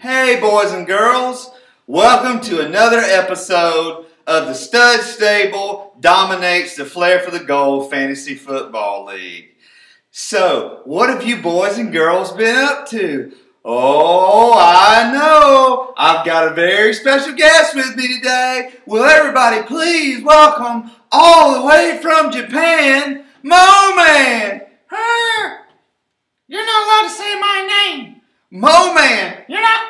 Hey boys and girls, welcome to another episode of the Stud Stable Dominates the Flair for the Goal Fantasy Football League. So, what have you boys and girls been up to? Oh, I know, I've got a very special guest with me today. Will everybody please welcome all the way from Japan, Mo Man. You're not allowed to say my name. Mo Man. You're not.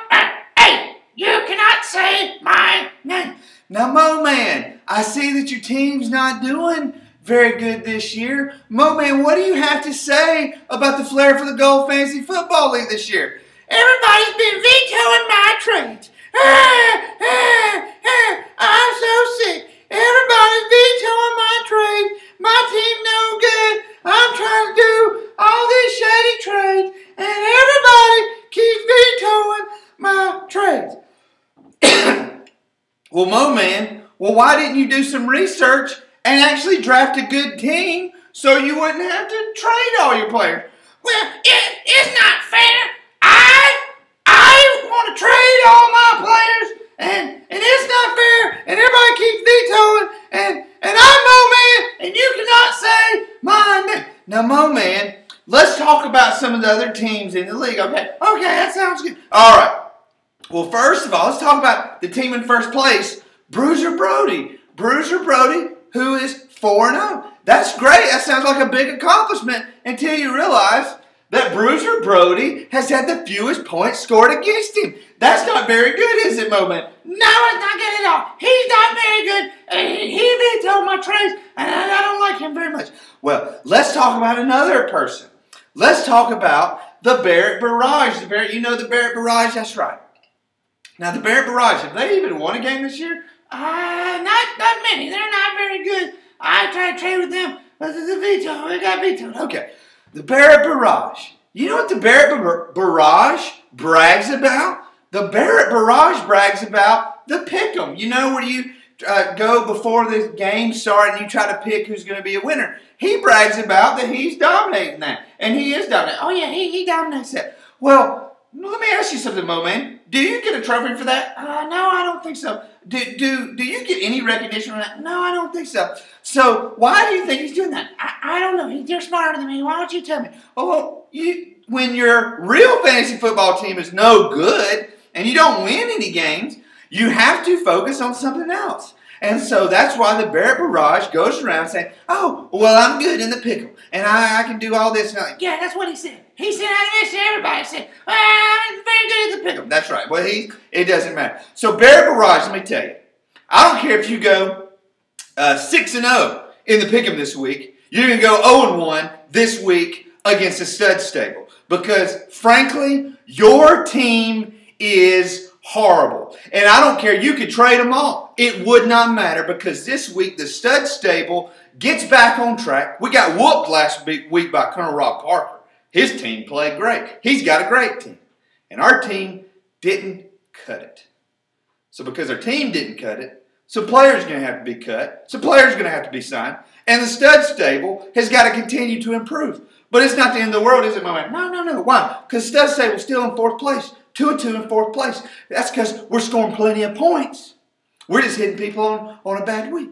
Hey, you cannot say my name. Now, Mo Man, I see that your team's not doing very good this year. Mo Man, what do you have to say about the Flair for the Goal Fantasy Football League this year? Everybody's been vetoing my trades. I'm so sick. Everybody's vetoing my trades. My team's no good. I'm trying to do all these shady trades, and everybody keeps vetoing my trades. Well, Mo Man, why didn't you do some research and actually draft a good team so you wouldn't have to trade all your players? Well, it's not fair. I want to trade all my players, and it's not fair, and everybody keeps vetoing, and I'm Mo Man, and you cannot say my name. Now, Mo Man, let's talk about some of the other teams in the league, okay? Okay, that sounds good. All right. Well, first of all, let's talk about the team in first place, Bruiser Brody. Bruiser Brody, who is 4-0. That's great. That sounds like a big accomplishment until you realize that Bruiser Brody has had the fewest points scored against him. That's not very good, is it, Mo Man? No, it's not good at all. He's not very good, and he vetoed my trades, and I don't like him very much. Well, let's talk about another person. Let's talk about the Barrett Barrage. You know the Barrett Barrage? That's right. Now, the Barrett Barrage, have they even won a game this year? Not many. They're not very good. I tried to trade with them, but the veto, it got vetoed. Okay. The Barrett Barrage. You know what the Barrett Barrage brags about? The Barrett Barrage brags about the pick'em. You know where you go before the game starts and you try to pick who's going to be a winner. He brags about that he's dominating that. And he is dominating. Oh, yeah, he dominates that. Well, let me ask you something, Mo Man. Do you get a trophy for that? No, I don't think so. Do you get any recognition for that? No, I don't think so. So why do you think he's doing that? I don't know. You're smarter than me. Why don't you tell me? Oh, well, when your real fantasy football team is no good and you don't win any games, you have to focus on something else. And so that's why the Barrett Barrage goes around saying, oh, well, I'm good in the pickle, and I can do all this. Yeah, that's what he said. He said out of this to everybody. He said, well, I'm very good at the pickle. That's right. Well, it doesn't matter. So Barrett Barrage, let me tell you, I don't care if you go 6-0 in the pick'em this week. You're going to go 0-1 this week against the Stud Stable because, frankly, your team is horrible. And I don't care. You could trade them all. It would not matter because this week the Stud Stable gets back on track. We got whooped last week by Colonel Rob Parker. His team played great. He's got a great team. And our team didn't cut it. So because our team didn't cut it, some players are going to have to be cut. Some players are going to have to be signed. And the Stud Stable has got to continue to improve. But it's not the end of the world, is it, my man? No. Why? Because Stud Stable's still in fourth place. 2-2 in fourth place. That's because we're scoring plenty of points. We're just hitting people on a bad week.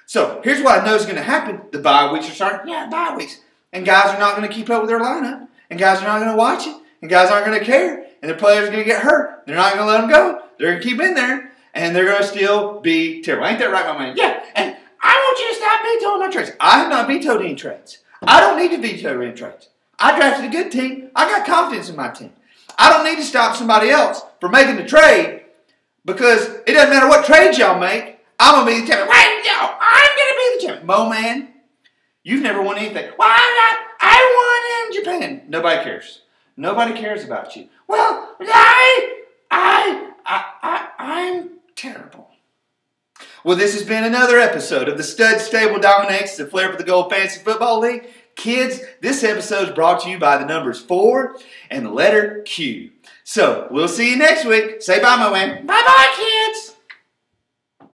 So here's what I know is going to happen. The bye weeks are starting. Yeah, bye weeks. And guys are not going to keep up with their lineup. And guys are not going to watch it. And guys aren't going to care. And the players are going to get hurt. They're not going to let them go. They're going to keep in there. And they're going to still be terrible. Ain't that right, my man? Yeah. And I want you to stop vetoing my trades. I have not vetoed any trades. I don't need to veto any trades. I drafted a good team. I got confidence in my team. I don't need to stop somebody else from making the trade because it doesn't matter what trade y'all make. I'm going to be the champion. Wait, no, I'm going to be the champion. Mo Man, you've never won anything. Well, I won in Japan. Nobody cares. Nobody cares about you. Well, I'm terrible. Well, this has been another episode of the Stud Stable Dominates the Flair for the Goal Fantasy Football League. Kids, this episode is brought to you by the numbers 4 and the letter Q. So, we'll see you next week. Say bye, my man. Bye-bye, kids.